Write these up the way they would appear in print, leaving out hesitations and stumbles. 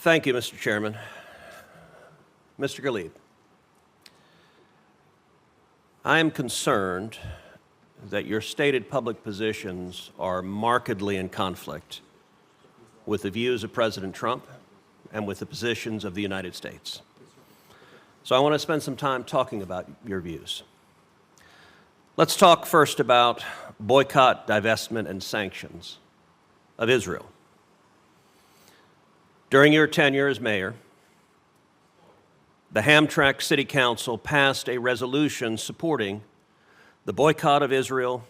Thank you, Mr. Chairman. Mr. Ghalib, I am concerned that your stated public positions are markedly in conflict with the views of President Trump and with the positions of the United States. So I want to spend some time talking about your views. Let's talk first about boycott, divestment, and sanctions of Israel. During your tenure as mayor, the Hamtramck City Council passed a resolution supporting the boycott of Israel,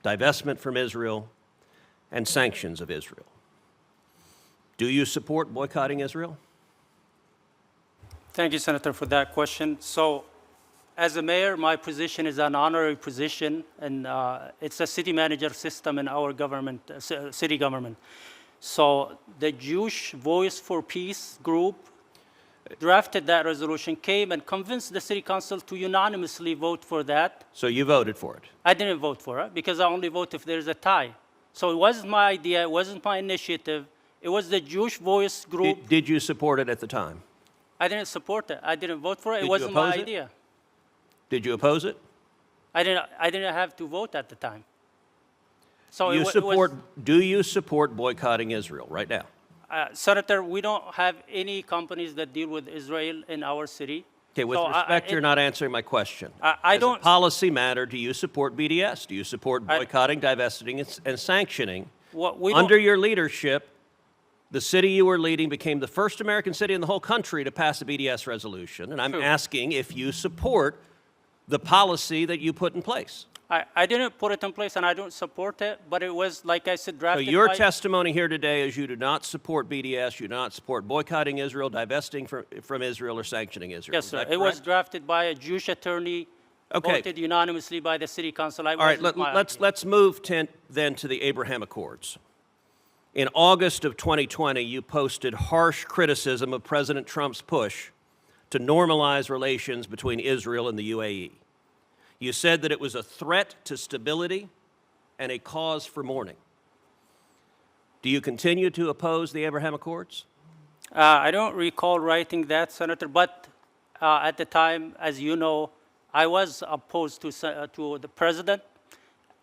divestment from Israel, and sanctions of Israel. Do you support boycotting Israel? Thank you, Senator, for that question. So, as a mayor, my position is an honorary position, and it's a city manager system in our government, city government. So, the Jewish Voice for Peace group drafted that resolution, came and convinced the city council to unanimously vote for that. So you voted for it? I didn't vote for it because I only vote if there's a tie. So it wasn't my idea, it wasn't my initiative. It was the Jewish Voice group. Did you support it at the time? I didn't support it. I didn't vote for it. It Did you wasn't my oppose it? idea. Did you oppose it? I didn't have to vote at the time. So Do you support boycotting Israel right now? Senator, we don't have any companies that deal with Israel in our city. Okay, with respect, you're not answering my question. I don't. As a policy matter, do you support BDS? Do you support boycotting, divesting, and sanctioning? Under your leadership, the city you were leading became the first American city in the whole country to pass a BDS resolution, and I'm asking if you support the policy that you put in place. I didn't put it in place, and I don't support it, but it was, like I said, drafted So your testimony here today is you do not support BDS, you do not support boycotting Israel, divesting from Israel, or sanctioning Israel. Yes, sir. It was drafted by a Jewish attorney, voted unanimously by the city council. All right, let's move then to the Abraham Accords. In August of 2020, you posted harsh criticism of President Trump's push to normalize relations between Israel and the UAE. You said that it was a threat to stability and a cause for mourning. Do you continue to oppose the Abraham Accords? I don't recall writing that, Senator, but at the time, as you know, I was opposed to the president.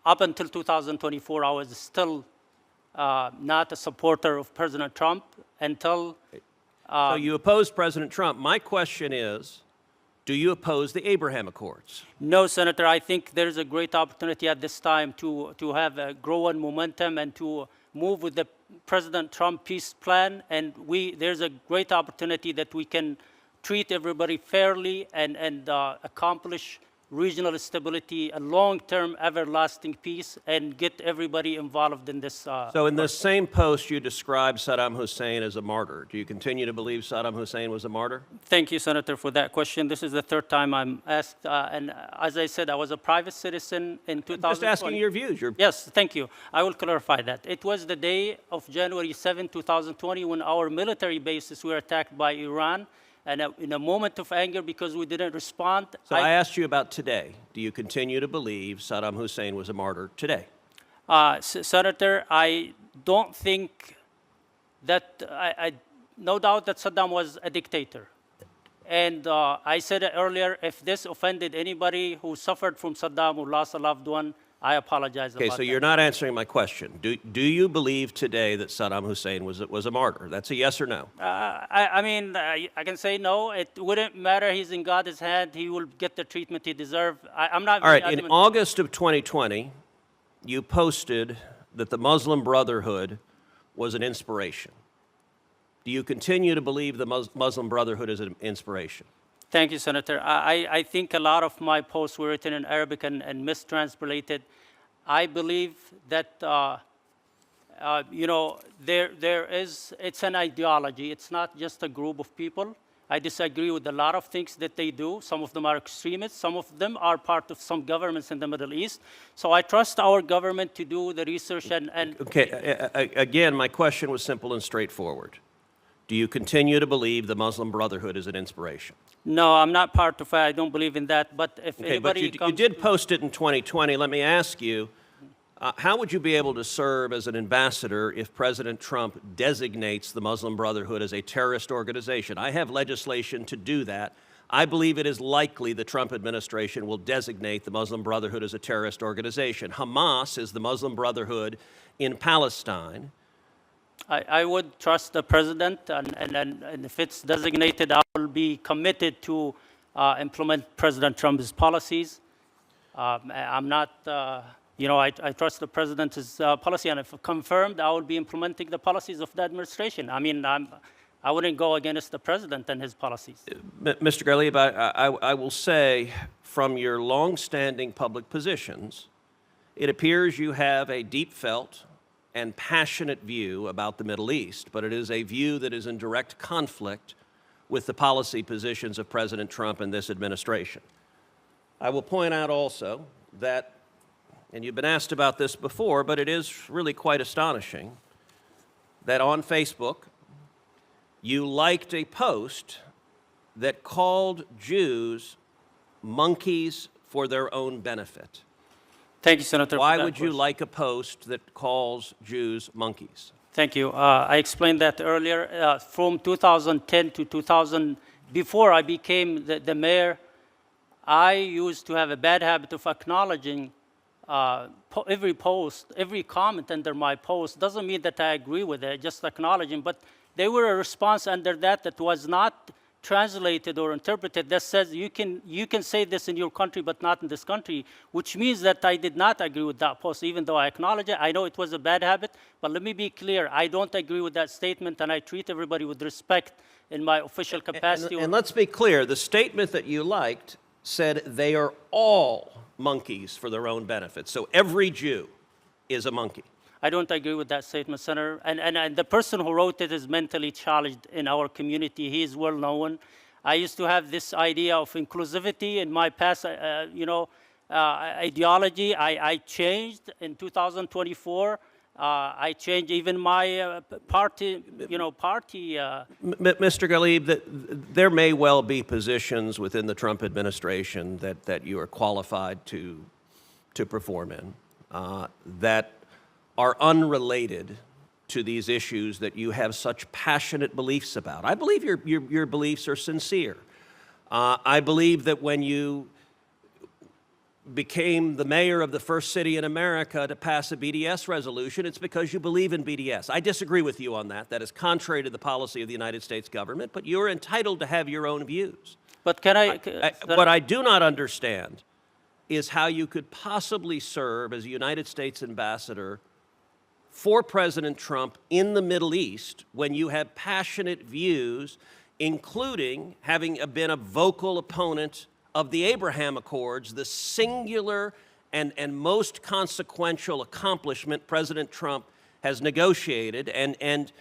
Up until 2024, I was still not a supporter of President Trump until... So you opposed President Trump. My question is, do you oppose the Abraham Accords? No, Senator. I think there's a great opportunity at this time to have a growing momentum and to move with the President Trump peace plan. And there's a great opportunity that we can treat everybody fairly and accomplish regional stability, a long-term, everlasting peace, and get everybody involved in this. So in this same post, you described Saddam Hussein as a martyr. Do you continue to believe Saddam Hussein was a martyr? Thank you, Senator, for that question. This is the third time I'm asked, and as I said, I was a private citizen in 2020. I'm just asking your views. Yes, thank you. I will clarify that. It was the day of January 7, 2020, when our military bases were attacked by Iran. And in a moment of anger, because we didn't respond. So I asked you about today. Do you continue to believe Saddam Hussein was a martyr today? Senator, I don't think that, no doubt that Saddam was a dictator. And I said it earlier, if this offended anybody who suffered from Saddam, who lost a loved one, I apologize about that. Okay, so you're not answering my question. Do you believe today that Saddam Hussein was a martyr? That's a yes or no. I mean, I can say no. It wouldn't matter. He's in God's hand. He will get the treatment he deserves. I'm not. All right, in August of 2020, you posted that the Muslim Brotherhood was an inspiration. Do you continue to believe the Muslim Brotherhood is an inspiration? Thank you, Senator. I think a lot of my posts were written in Arabic and mistranslated. I believe that, it's an ideology. It's not just a group of people. I disagree with a lot of things that they do. Some of them are extremists. Some of them are part of some governments in the Middle East. So I trust our government to do the research and... Okay, again, my question was simple and straightforward. Do you continue to believe the Muslim Brotherhood is an inspiration? No, I'm not part of it. I don't believe in that. But if anybody you did post it in 2020. Let me ask you, How would you be able to serve as an ambassador if President Trump designates the Muslim Brotherhood as a terrorist organization? I have legislation to do that. I believe it is likely the Trump administration will designate the Muslim Brotherhood as a terrorist organization. Hamas is the Muslim Brotherhood in Palestine. I would trust the president, and if it's designated, I will be committed to implement President Trump's policies. I'm not, I trust the president's policy, and if confirmed, I will be implementing the policies of the administration. I mean, I wouldn't go against the president and his policies. Mr. Ghalib, I will say, from your long-standing public positions, it appears you have a deep-felt and passionate view about the Middle East, but it is a view that is in direct conflict with the policy positions of President Trump and this administration. I will point out also that, and you've been asked about this before, but it is really quite astonishing, that on Facebook, you liked a post that called Jews monkeys for their own benefit. Thank you, Senator. Why would you like a post that calls Jews monkeys? Thank you. I explained that earlier. From 2010 to 2000, before I became the mayor, I used to have a bad habit of acknowledging every post, every comment under my post. Doesn't mean that I agree with it, just acknowledging. But there were a response under that was not translated or interpreted that says you can say this in your country but not in this country, which means that I did not agree with that post, even though I acknowledge it. I know it was a bad habit, but let me be clear. I don't agree with that statement, and I treat everybody with respect in my official capacity. And let's be clear, the statement that you liked said they are all monkeys for their own benefit. So every Jew is a monkey. I don't agree with that statement, Senator. And the person who wrote it is mentally challenged in our community. He is well known. I used to have this idea of inclusivity in my past, ideology. I changed in 2024. I changed even my party, Mr. Ghalib, there may well be positions within the Trump administration that you are qualified to perform in that are unrelated to these issues that you have such passionate beliefs about. I believe your beliefs are sincere. I believe that when you became the mayor of the first city in America to pass a BDS resolution, it's because you believe in BDS. I disagree with you on that. That is contrary to the policy of the United States government, but you're entitled to have your own views. But what I do not understand is how you could possibly serve as a United States ambassador for President Trump in the Middle East when you have passionate views, including having been a vocal opponent of the Abraham Accords, the singular and most consequential accomplishment President Trump has negotiated, and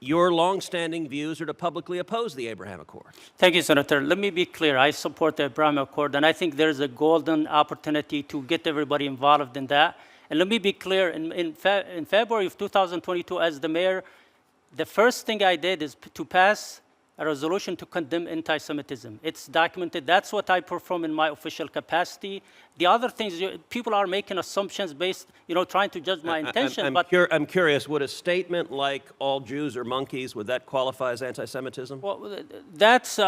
your longstanding views are to publicly oppose the Abraham Accord. Thank you, Senator. Let me be clear. I support the Abraham Accord, and I think there's a golden opportunity to get everybody involved in that. And let me be clear, in February of 2022, as the mayor, the first thing I did is to pass a resolution to condemn anti-Semitism. It's documented. That's what I perform in my official capacity. The other things, people are making assumptions based, trying to judge my intention. I'm curious, would a statement like all Jews are monkeys, would that qualify as anti-Semitism? Well, that's,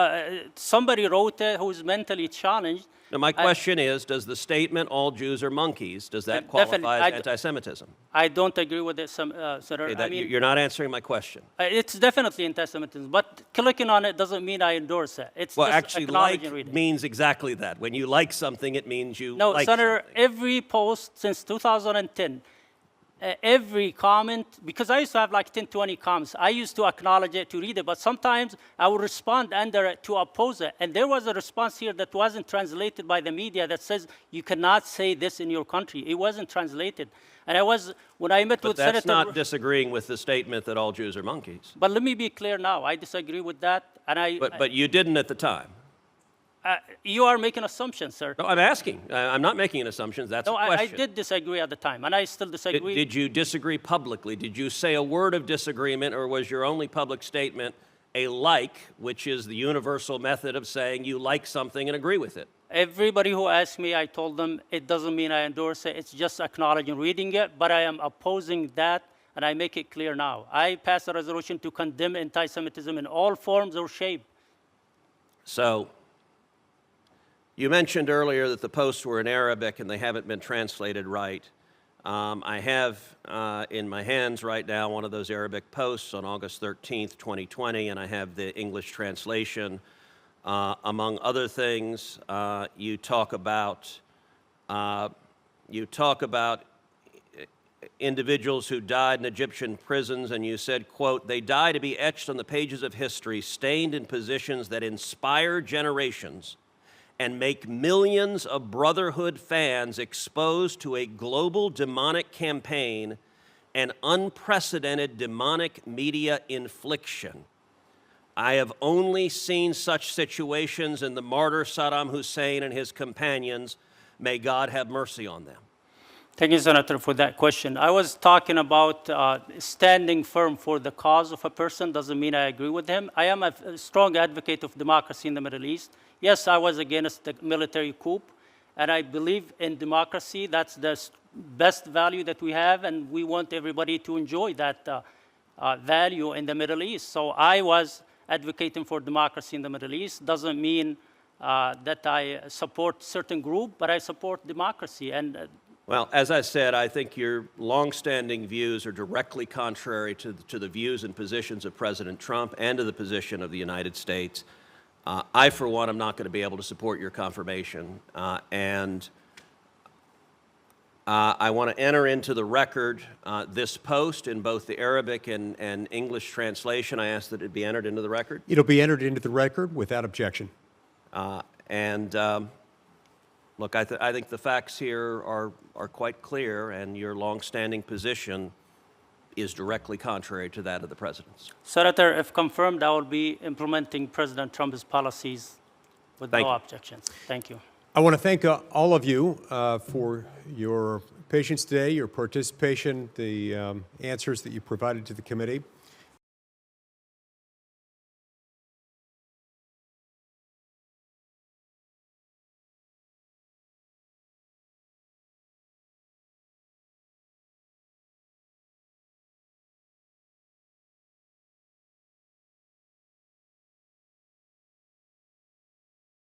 somebody wrote it who's mentally challenged. Now, my question is, does the statement all Jews are monkeys, does that qualify as anti-Semitism? I don't agree with it, Senator. Okay, you're not answering my question. It's definitely anti-Semitism, but clicking on it doesn't mean I endorse it. It's well, just actually, like means exactly that. When you like something, it means you no, like Senator, something. every post since 2010, every comment, because I used to have like 10, 20 comments, I used to acknowledge it, to read it, but sometimes I would respond under it to oppose it. And there was a response here that wasn't translated by the media that says you cannot say this in your country. It wasn't translated. And when I met with Senator... But that's not disagreeing with the statement that all Jews are monkeys. But let me be clear now, I disagree with that, and But you didn't at the time. You are making assumptions, sir. No, I'm asking. I'm not making an assumption. That's a question. I did disagree at the time, and I still disagree. Did you disagree publicly? Did you say a word of disagreement, or was your only public statement a like, which is the universal method of saying you like something and agree with it? Everybody who asked me, I told them it doesn't mean I endorse it. It's just acknowledging reading it, but I am opposing that, and I make it clear now. I passed a resolution to condemn anti-Semitism in all forms or shape. So, you mentioned earlier that the posts were in Arabic and they haven't been translated right. I have in my hands right now one of those Arabic posts on August 13th, 2020, and I have the English translation. Among other things, you talk about individuals who died in Egyptian prisons, and you said, quote, "They die to be etched on the pages of history, stained in positions that inspire generations and make millions of Brotherhood fans exposed to a global demonic campaign and unprecedented demonic media infliction. I have only seen such situations in the martyr Saddam Hussein and his companions. May God have mercy on them." Thank you, Senator, for that question. I was talking about standing firm for the cause of a person. Doesn't mean I agree with him. I am a strong advocate of democracy in the Middle East. Yes, I was against the military coup, and I believe in democracy. That's the best value that we have, and we want everybody to enjoy that value in the Middle East. So I was advocating for democracy in the Middle East. Doesn't mean that I support certain group, but I support democracy. And well, as I said, I think your longstanding views are directly contrary to the views and positions of President Trump and to the position of the United States. I, for one, am not going to be able to support your confirmation. I want to enter into the record this post in both the Arabic and English translation. I ask that it be entered into the record. It'll be entered into the record without objection. Look, I think the facts here are quite clear, and your longstanding position is directly contrary to that of the President's. Senator, if confirmed, I will be implementing President Trump's policies with no objections. Thank you. I want to thank all of you for your patience today, your participation, the answers that you provided to the committee.